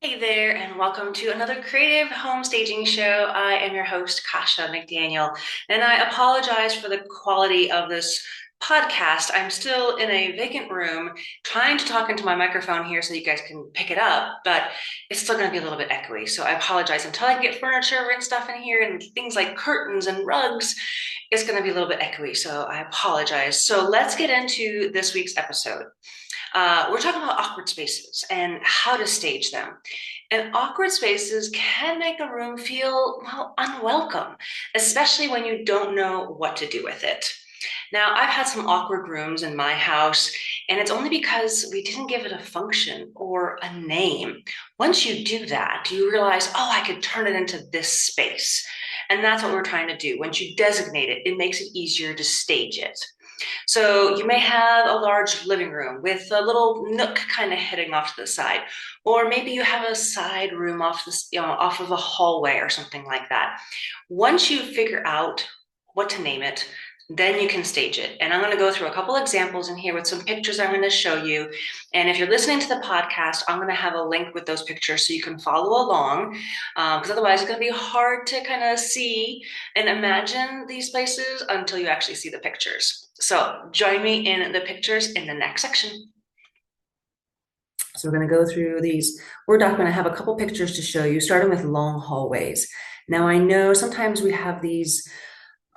Hey there, and welcome to another creative home staging show. I am your host, Kasha McDaniel, and I apologize for the quality of this podcast. I'm still in a vacant room trying to talk into my microphone here so you guys can pick it up, but it's still going to be a little bit echoey. So I apologize until I can get furniture and stuff in here and things like curtains and rugs. It's going to be a little bit echoey, so I apologize. So let's get into this week's episode. We're talking about awkward spaces and how to stage them. And awkward spaces can make a room feel, well, unwelcome, especially when you don't know what to do with it. Now, I've had some awkward rooms in my house, and it's only because we didn't give it a function or a name. Once you do that, you realize, oh, I could turn it into this space. And that's what we're trying to do. Once you designate it, it makes it easier to stage it. So you may have a large living room with a little nook kind of heading off to the side, or maybe you have a side room off this, off of a hallway or something like that. Once you figure out what to name it, then you can stage it. And I'm going to go through a couple examples in here with some pictures I'm going to show you. And if you're listening to the podcast, I'm going to have a link with those pictures so you can follow along, because otherwise it's going to be hard to kind of see and imagine these places until you actually see the pictures. So join me in the pictures in the next section. So we're going to go through these Word document. I have a couple pictures to show you, starting with long hallways. Now I know sometimes we have these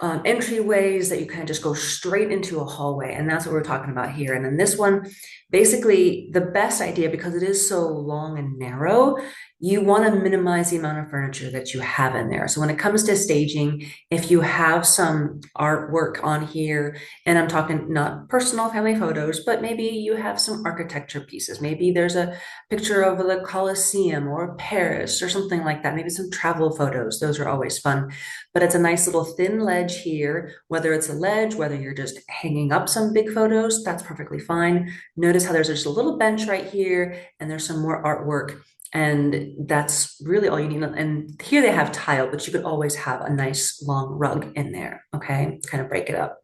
entryways that you kind of just go straight into a hallway, and that's what we're talking about here. And then this one, basically the best idea, because it is so long and narrow, you want to minimize the amount of furniture that you have in there. So when it comes to staging, if you have some artwork on here, and I'm talking not personal family photos, but maybe you have some architecture pieces. Maybe there's a picture of the Colosseum or Paris or something like that. Maybe some travel photos. Those are always fun. But it's a nice little thin ledge here, whether it's a ledge, whether you're just hanging up some big photos, that's perfectly fine. Notice how there's just a little bench right here, and there's some more artwork. And that's really all you need. And here they have tile, but you could always have a nice long rug in there, okay? Kind of break it up.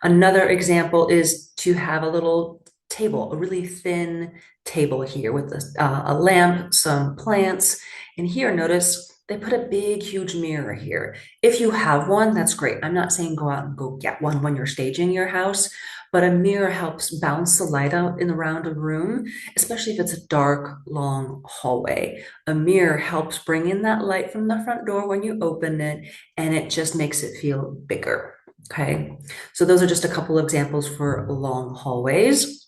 Another example is to have a little table, a really thin table here with a lamp, some plants. And here, notice they put a big, huge mirror here. If you have one, that's great. I'm not saying go out and go get one when you're staging your house, but a mirror helps bounce the light out in around a room, especially if it's a dark, long hallway. A mirror helps bring in that light from the front door when you open it, and it just makes it feel bigger. Okay, so those are just a couple examples for long hallways.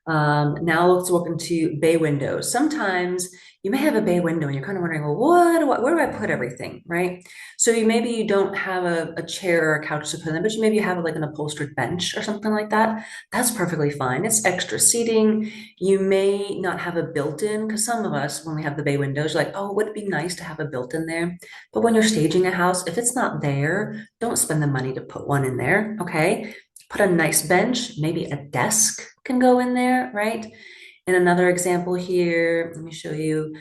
Now let's look into bay windows. Sometimes you may have a bay window and you're kind of wondering, well, where do I put everything, right? So maybe you don't have a chair or a couch to put in, but you maybe have like an upholstered bench or something like that. That's perfectly fine. It's extra seating. You may not have a built-in, because some of us, when we have the bay windows, like, oh, would it be nice to have a built-in there? But when you're staging a house, if it's not there, don't spend the money to put one in there, okay? Put a nice bench, maybe a desk can go in there, right? And another example here, let me show you.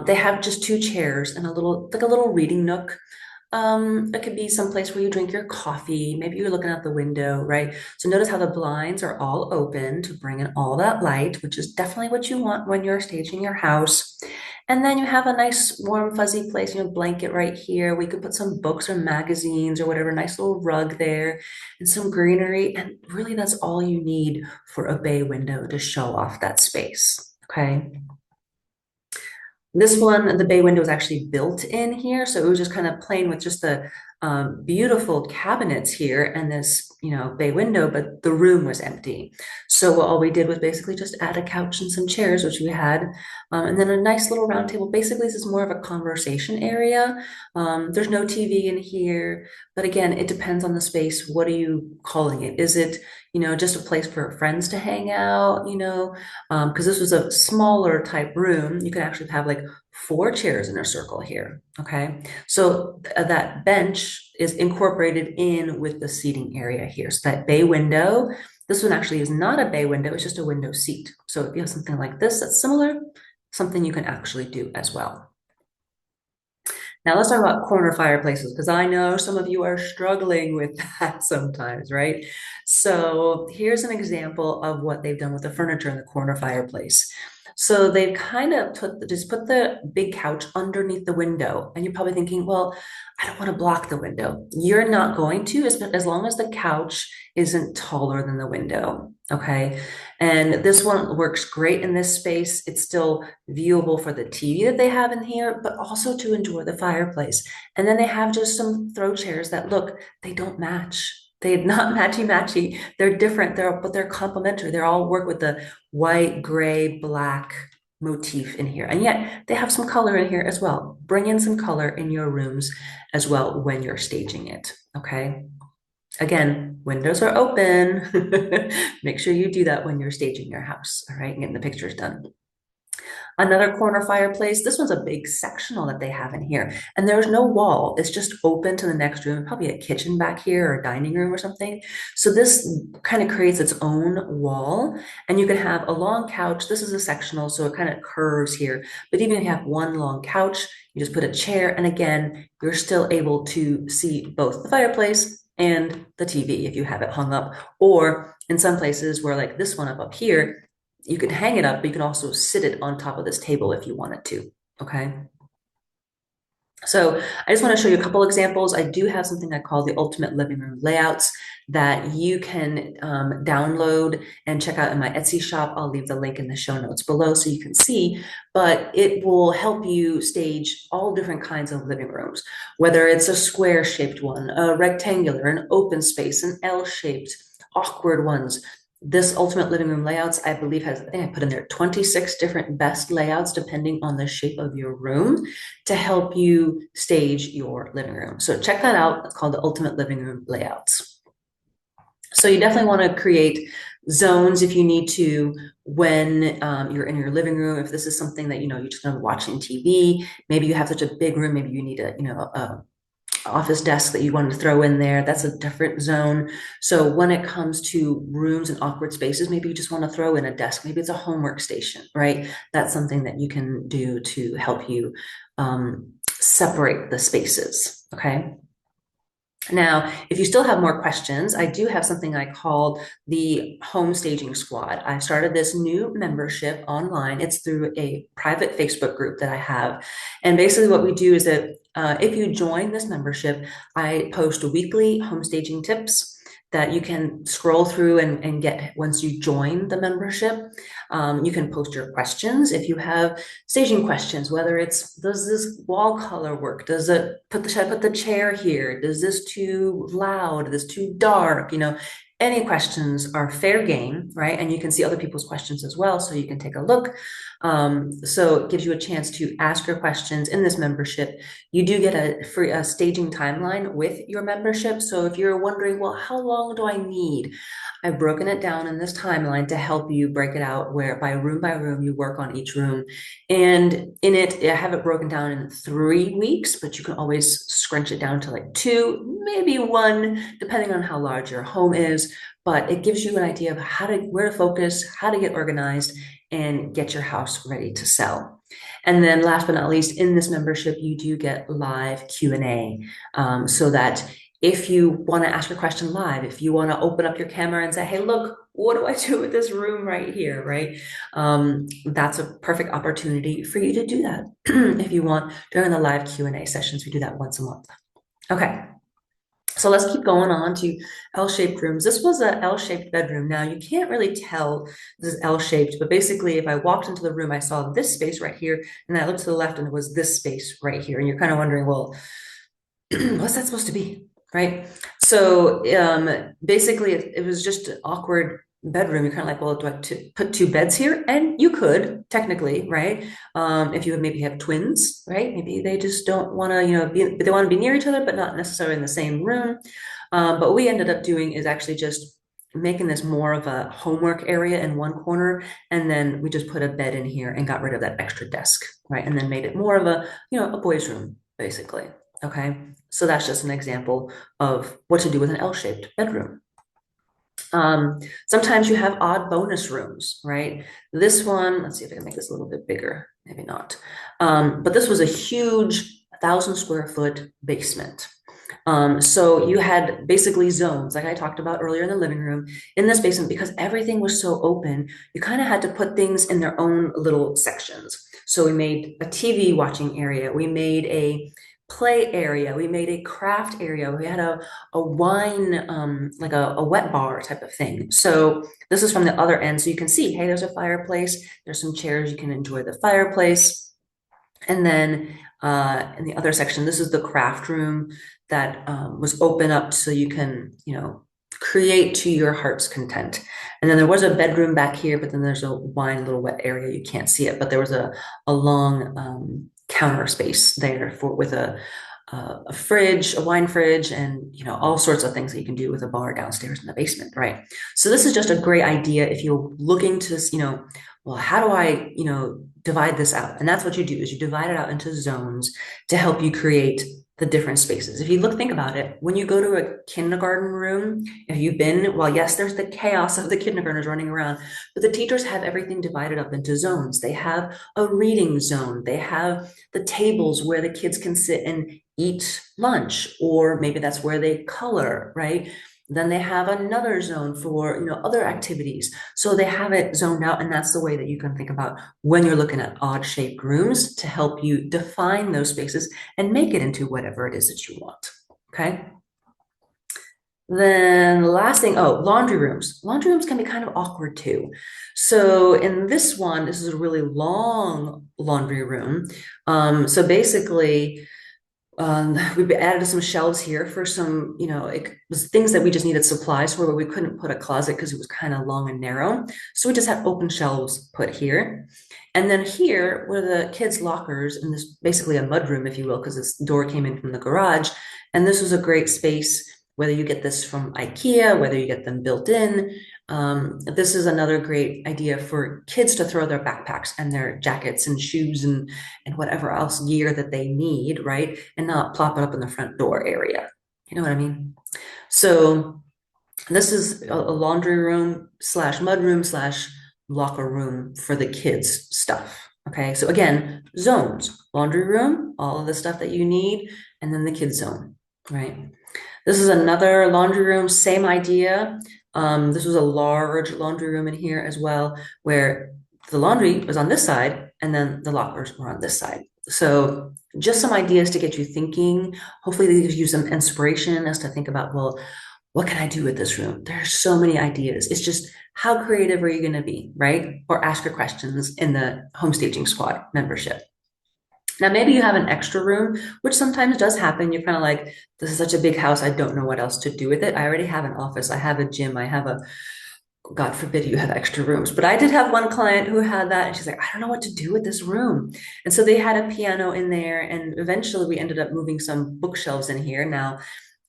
They have just two chairs and a little, like a little reading nook. It could be someplace where you drink your coffee. Maybe you're looking out the window, right? So notice how the blinds are all open to bring in all that light, which is definitely what you want when you're staging your house. And then you have a nice warm fuzzy place, blanket right here. We could put some books or magazines or whatever, nice little rug there and some greenery. And really that's all you need for a bay window to show off that space, okay? This one, the bay window was actually built in here, so it was just kind of plain with just the beautiful cabinets here and this, bay window, but the room was empty. So all we did was basically just add a couch and some chairs, which we had, and then a nice little round table. Basically, this is more of a conversation area. There's no TV in here, but again, it depends on the space. What are you calling it? Is it, just a place for friends to hang out, because this was a smaller type room. You could actually have like 4 chairs in a circle here, okay? So that bench is incorporated in with the seating area here. So that bay window, this one actually is not a bay window, it's just a window seat. So if you have something like this that's similar, something you can actually do as well. Now let's talk about corner fireplaces, because I know some of you are struggling with that sometimes, right? So here's an example of what they've done with the furniture in the corner fireplace. So they kind of just put the big couch underneath the window. And you're probably thinking, well, I don't want to block the window. You're not going to, as long as the couch isn't taller than the window. Okay. And this one works great in this space. It's still viewable for the TV that they have in here, but also to enjoy the fireplace. And then they have just some throw chairs that look, they don't match. They're not matchy matchy. They're different. But they're complementary. They all work with the white, gray, black motif in here. And yet they have some color in here as well. Bring in some color in your rooms as well when you're staging it. Okay. Again, windows are open. Make sure you do that when you're staging your house. All right. And getting the pictures done. Another corner fireplace. This one's a big sectional that they have in here. And there's no wall. It's just open to the next room, probably a kitchen back here or a dining room or something. So this kind of creates its own wall. And you can have a long couch. This is a sectional, so it kind of curves here. But even if you have one long couch, you just put a chair. And again, you're still able to see both the fireplace and the TV if you have it hung up. Or in some places where like this one up here, you can hang it up, but you can also sit it on top of this table if you wanted to, okay? So I just want to show you a couple examples. I do have something I call the Ultimate Living Room Layouts that you can download and check out in my Etsy shop. I'll leave the link in the show notes below so you can see, but it will help you stage all different kinds of living rooms, whether it's a square shaped one, a rectangular, an open space, an L-shaped, awkward ones. This Ultimate Living Room Layouts, I believe I think I put in there 26 different best layouts depending on the shape of your room to help you stage your living room. So check that out. It's called the Ultimate Living Room Layouts. So you definitely want to create zones if you need to when you're in your living room. If this is something that, you're just going to be watching TV, maybe you have such a big room, maybe you need a office desk that you want to throw in there. That's a different zone. So when it comes to rooms and awkward spaces, maybe you just want to throw in a desk. Maybe it's a homework station, right? That's something that you can do to help you separate the spaces, okay? Now, if you still have more questions, I do have something I call the Home Staging Squad. I started this new membership online. It's through a private Facebook group that I have. And basically what we do is that if you join this membership, I post weekly home staging tips that you can scroll through and get once you join the membership. You can post your questions if you have staging questions, whether it's, does this wall color work? Should I put the chair here? Does this too loud? Is this too dark? Any questions are fair game, right? And you can see other people's questions as well, so you can take a look. So it gives you a chance to ask your questions in this membership. You do get a free staging timeline with your membership. So if you're wondering, well, how long do I need? I've broken it down in this timeline to help you break it out where by room you work on each room. And in it, I have it broken down in 3 weeks, but you can always scrunch it down to like 2, maybe 1, depending on how large your home is. But it gives you an idea of where to focus, how to get organized, and get your house ready to sell. And then last but not least, in this membership, you do get live Q&A so that if you want to ask a question live, if you want to open up your camera and say, hey, look, what do I do with this room right here, right? That's a perfect opportunity for you to do that if you want during the live Q&A sessions. We do that once a month. Okay. So let's keep going on to L-shaped rooms. This was an L-shaped bedroom. Now you can't really tell this is L-shaped, but basically if I walked into the room, I saw this space right here, and I looked to the left and it was this space right here. And you're kind of wondering, well, what's that supposed to be, right? So basically it was just an awkward bedroom. You're kind of like, well, do I put 2 beds here? And you could technically, right? If you maybe have twins, right? Maybe they just don't want to, they want to be near each other, but not necessarily in the same room. But what we ended up doing is actually just making this more of a homework area in one corner. And then we just put a bed in here and got rid of that extra desk, right? And then made it more of a boys' room, basically. Okay. So that's just an example of what to do with an L-shaped bedroom. Sometimes you have odd bonus rooms, right? This one, let's see if I can make this a little bit bigger. Maybe not. But this was a huge 1,000 square foot basement. So you had basically zones, like I talked about earlier in the living room, in this basement, because everything was so open, you kind of had to put things in their own little sections. So we made a TV watching area, we made a play area, we made a craft area, we had a wine, like a wet bar type of thing. So this is from the other end. So you can see, hey, there's a fireplace, there's some chairs, you can enjoy the fireplace. And then in the other section, this is the craft room that was open up so you can, create to your heart's content. And then there was a bedroom back here, but then there's a wine little wet area. You can't see it, but there was a long counter space there for with a fridge, a wine fridge, and all sorts of things that you can do with a bar downstairs in the basement, right? So this is just a great idea if you're looking to, well, how do I, divide this out? And that's what you do is you divide it out into zones to help you create the different spaces. If you think about it, when you go to a kindergarten room, if you've been, well, yes, there's the chaos of the kindergartners running around, but the teachers have everything divided up into zones. They have a reading zone. They have the tables where the kids can sit and eat lunch, or maybe that's where they color, right? Then they have another zone for, other activities. So they have it zoned out, and that's the way that you can think about when you're looking at odd shaped rooms to help you define those spaces and make it into whatever it is that you want. Okay. Then the last thing, oh, laundry rooms. Laundry rooms can be kind of awkward too. So in this one, this is a really long laundry room. So basically, we added some shelves here for some, it was things that we just needed supplies for, but we couldn't put a closet because it was kind of long and narrow. So we just had open shelves put here. And then here were the kids' lockers, and this basically a mud room, if you will, because this door came in from the garage. And this was a great space, whether you get this from IKEA, whether you get them built in. This is another great idea for kids to throw their backpacks and their jackets and shoes and whatever else gear that they need, right? And not plop it up in the front door area. You know what I mean? So this is a laundry room slash mud room slash locker room for the kids' stuff. Okay, so again, zones, laundry room, all of the stuff that you need, and then the kids' zone, right? This is another laundry room, same idea. This was a large laundry room in here as well, where the laundry was on this side and then the lockers were on this side. So just some ideas to get you thinking. Hopefully they give you some inspiration as to think about, well, what can I do with this room? There are so many ideas. It's just how creative are you going to be, right? Or ask your questions in the home staging squad membership. Now, maybe you have an extra room, which sometimes does happen. You're kind of like, this is such a big house. I don't know what else to do with it. I already have an office. I have a gym. I have a, God forbid you have extra rooms. But I did have one client who had that. And she's like, I don't know what to do with this room. And so they had a piano in there. And eventually we ended up moving some bookshelves in here. Now,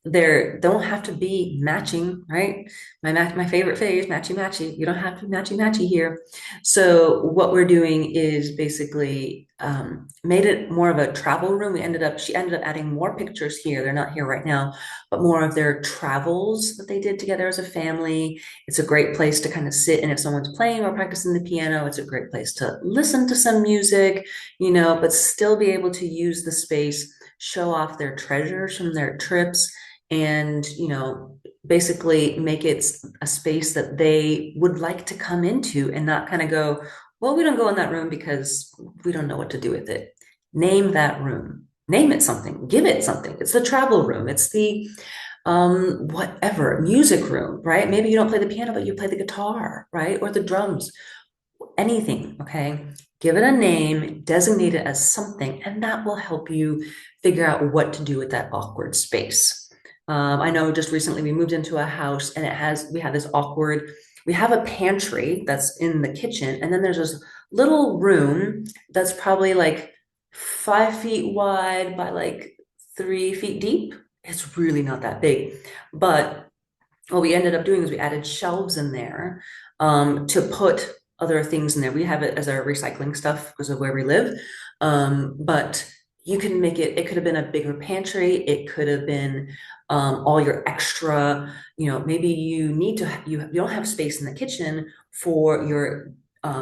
there don't have to be matching, right? My favorite phase, matchy matchy. You don't have to matchy matchy here. So what we're doing is basically made it more of a travel room. She ended up adding more pictures here. They're not here right now, but more of their travels that they did together as a family. It's a great place to kind of sit, and if someone's playing or practicing the piano, it's a great place to listen to some music, but still be able to use the space, show off their treasures from their trips, and basically make it a space that they would like to come into and not kind of go, well, we don't go in that room because we don't know what to do with it. Name that room, name it something, give it something. It's the travel room, it's the whatever music room, right? Maybe you don't play the piano but you play the guitar, right? Or the drums, anything. Okay, give it a name, designate it as something, and that will help you figure out what to do with that awkward space. I know just recently we moved into a house and we have this awkward, we have a pantry that's in the kitchen, and then there's this little room that's probably like 5 feet wide by like 3 feet deep. It's really not that big. But what we ended up doing is we added shelves in there to put other things in there. We have it as our recycling stuff because of where we live. But you can make it could have been a bigger pantry. It could have been all your extra, maybe you don't have space in the kitchen for your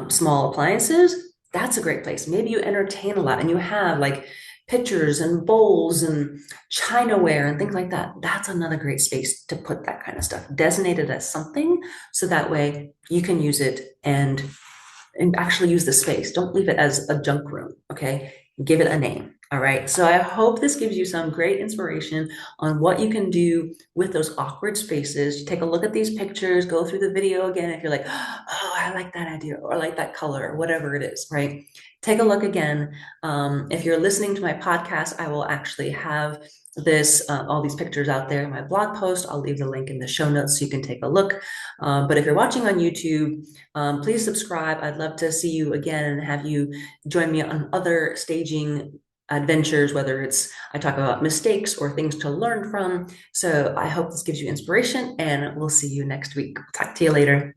small appliances. That's a great place. Maybe you entertain a lot and you have like pitchers and bowls and chinaware and things like that, that's another great space to put that kind of stuff. Designate it as something so that way you can use it and actually use the space. Don't leave it as a junk room, okay? Give it a name. All right. So I hope this gives you some great inspiration on what you can do with those awkward spaces. Take a look at these pictures, go through the video again if you're like, oh, I like that idea or I like that color or whatever it is, right? Take a look again. If you're listening to my podcast, I will actually have all these pictures out there in my blog post. I'll leave the link in the show notes so you can take a look. But if you're watching on YouTube, please subscribe. I'd love to see you again and have you join me on other staging adventures, whether it's I talk about mistakes or things to learn from. So I hope this gives you inspiration, and we'll see you next week. Talk to you later.